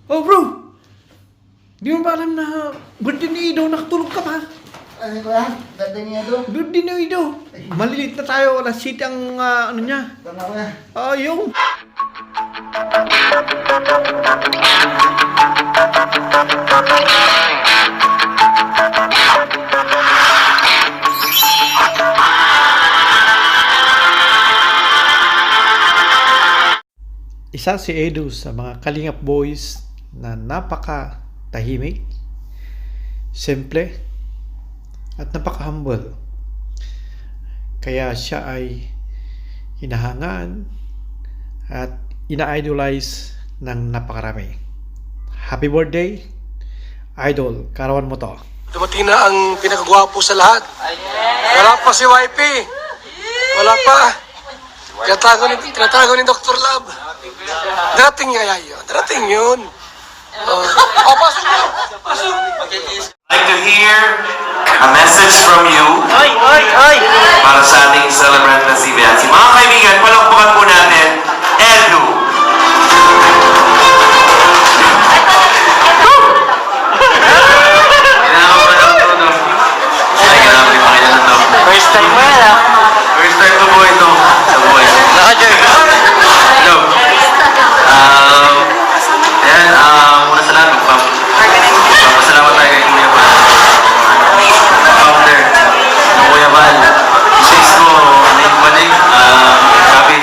Oh bro! Di mo ba alam na birthday ni Ido, nakatulog ka pa? Ano ko yan? Birthday niya doon. Birthday ni Ido. Malilit na tayo, alas 7 ang ano niya. Tama ko yan. Yung. Isa si Edu sa mga Kalingap Boys na napaka tahimik, simple, at napaka-humble. Kaya siya ay hinahangaan at ina-idolize ng napakarami. Happy birthday, Idol! Karawan mo to. Dumating na ang pinakagwapo sa lahat. Wala pa si YP. Wala pa. Tinatago ni Dr. Love. Darating nga yun. Darating yun. Pasok na! Pasok! I'd like to hear a message from you para sa ating celebrant na si Beyonce. Mga kaibigan, palakpakan po natin, Edu. First time mo yan ah. First time ko po ito sa buhay. Hello. Ayan, muna sa lahat, magpapasalamat tayo kay Kuya Bal. Founder ng Kuya Bal. Chase ko, naibalik, sabi.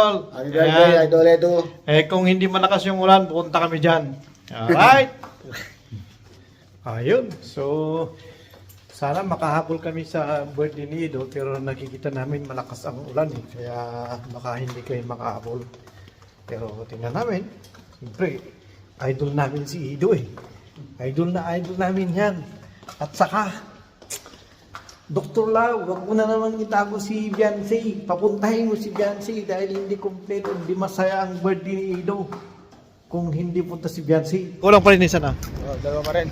Idol. Happy birthday, Ayan. Idol Edu. Eh, kung hindi malakas yung ulan, pupunta kami dyan. Alright. Ayun. So, sana makahabol kami sa birthday ni Ido, pero nakikita namin malakas ang ulan. Kaya baka hindi kayo makahabol. Pero tingnan namin. Siyempre, idol namin si Ido eh. Idol na idol namin yan. At saka, Dr. Lau, wag mo na naman itago si Beyonce. Papuntahin mo si Beyonce dahil hindi kompleto, hindi masaya ang birthday ni Ido kung hindi punta si Beyonce. Kulang pa rin isa na. Oh, dalawa pa rin.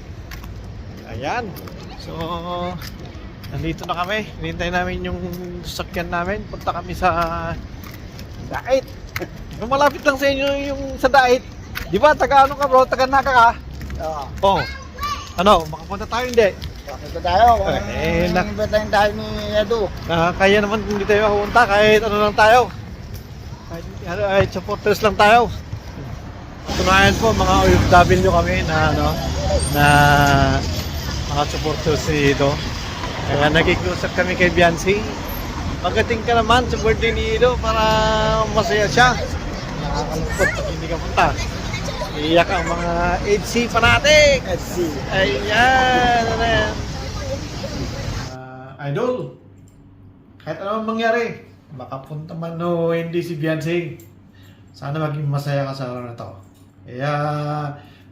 Ayan. So, nandito na kami. Hinintay namin yung sasakyan namin. Punta kami sa Dait. Yung malapit lang sa inyo yung sa Dait. Di ba? Taga ano ka bro? Taga Naka ka? Oo. Oh. Ano? Makapunta tayo hindi? Ito tayo. nak- Birthday tayo ni Edu. Kaya naman kung hindi tayo makapunta. Kahit ano lang tayo. Kahit supporters lang tayo. Tunayan po mga OFW kami na ano na mga supporters si Ido. Kaya nagkikusap kami kay Beyonce. Pagdating ka naman sa birthday ni Ido para masaya siya. Nakakalungkot pag hindi ka punta. Iyak ang mga HC fanatic. HC. Ayan. Ano yan? Idol, kahit anong mangyari, makapunta man o hindi si Beyonce, sana maging masaya ka sa araw na to. Kaya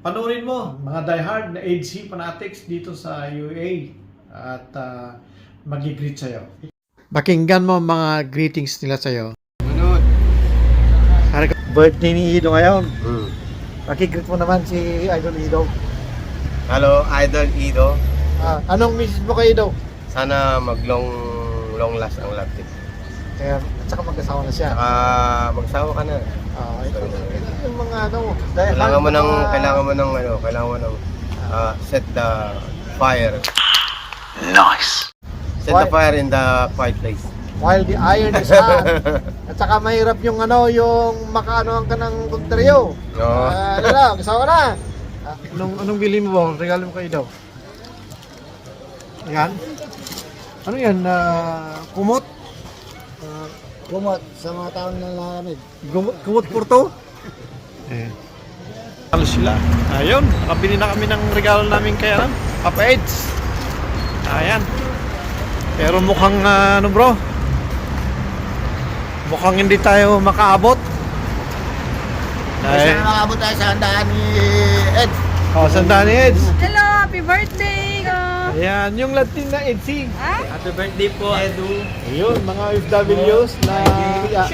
panoorin mo mga diehard na HC fanatics dito sa UAE at mag-greet sa'yo. Pakinggan mo mga greetings nila sa'yo. Birthday ni Ido ngayon. Pakigreet mo naman si Idol Ido. Hello, Idol Ido. Anong message mo kay Ido? Sana mag-long last ang love team. Kaya, at saka mag-asawa na siya. Magsawa ka na. Ito yung mga ano. Kailangan mo ng set the fire. Nice. Set the fire in the quiet place. While the iron is hot. At saka mahirap yung ano, yung makaanoan ka ng kontryo. Oo. Ano na, mag-asawa na. Anong bili mo ba? Regalo mo kay Ido? Yan? Ano yan? Kumot? Kumot sa mga taong nalalamig. Kumot Porto? Halos sila. Ayun, nakabili na kami ng regalo namin kay Papa Eds. Ayan. Pero mukhang ano bro? Mukhang hindi tayo makaabot. Kasi nakabot tayo sa handaan ni Ed. Sandaan ni Eds. Hello, happy birthday! Ayan, yung Latin na Edsy. Happy birthday po, Edu. Ayun, mga OFWs na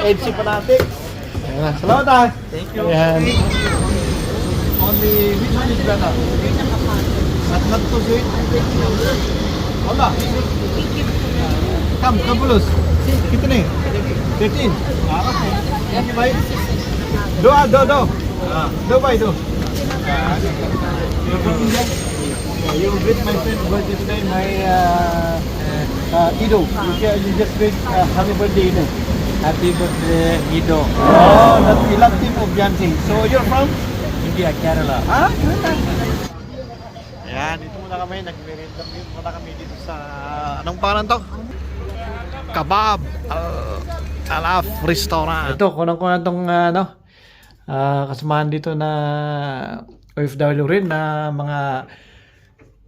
Edsy fanatic. Ayan, salamat ah. Thank you. Ayan. Only which one is better? At not too sweet. Hola. Come, Kapulos. Kita ni. 13. Yan ba? Do. Do ba ito? You're from India? You greet my friend birthday today, my Ido. You just greet happy birthday, Ido. Happy birthday, Ido. Oh, that's the love team of Beyonce. So you're from? India, Kerala. Ha? Ayan, dito muna kami. Nag-interview muna kami dito sa... Anong pangalan to? Kebab Alaf Restaurant. Ito, kunang-kunang itong kasamahan dito na OFW rin na mga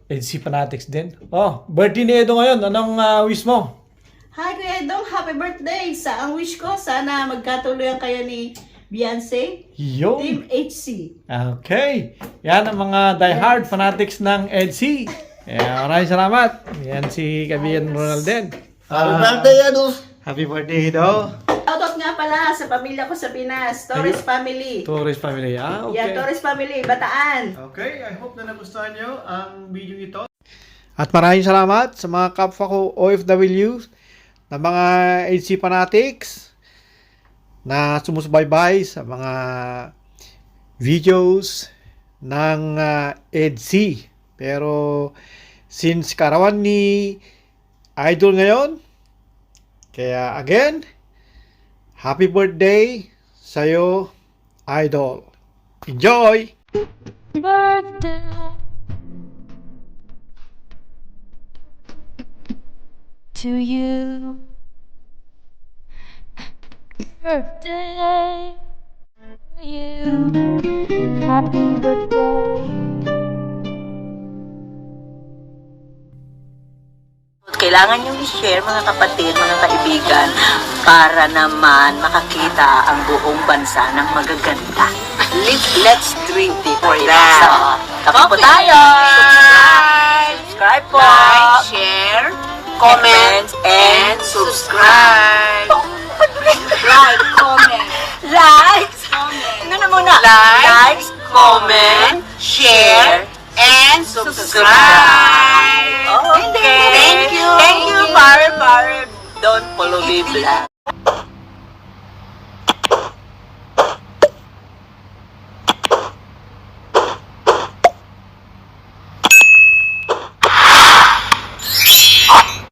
NC fanatics din. Oh, birthday ni Edo ngayon. Anong wish mo? Hi Kuya Edong, happy birthday! Ang wish ko, sana magkatuloyan kayo ni Beyonce, Yo! Team HC. Okay. Yan ang mga diehard fanatics ng EDC. Maraming salamat. Yan si Kabiyan Ronalden. Happy birthday, Edu. Happy birthday daw. Shoutout nga pala sa pamilya ko sa Pinas, Torres family. Torres family. Okay. Yeah, Torres family, Bataan. Okay, I hope na nagustuhan nyo ang video ito. At maraming salamat sa mga kapwa ko OFW na mga HC fanatics na sumusubaybay sa mga videos ng EDC. Pero since karawan ni Idol ngayon, kaya again, happy birthday sa'yo, Idol. Enjoy! Birthday to you. birthday to you. Happy birthday. Kailangan nyo i-share mga kapatid, mga kaibigan para naman makakita ang buong bansa ng magaganda. Let's dream it for that. Kape po tayo! Subscribe po! Like, share, comment, and subscribe! Like, comment. Likes, comment. Ano na muna? Likes, comment, share, and subscribe. Okay. Thank you. Thank you, Pare. Don't follow me, vlog.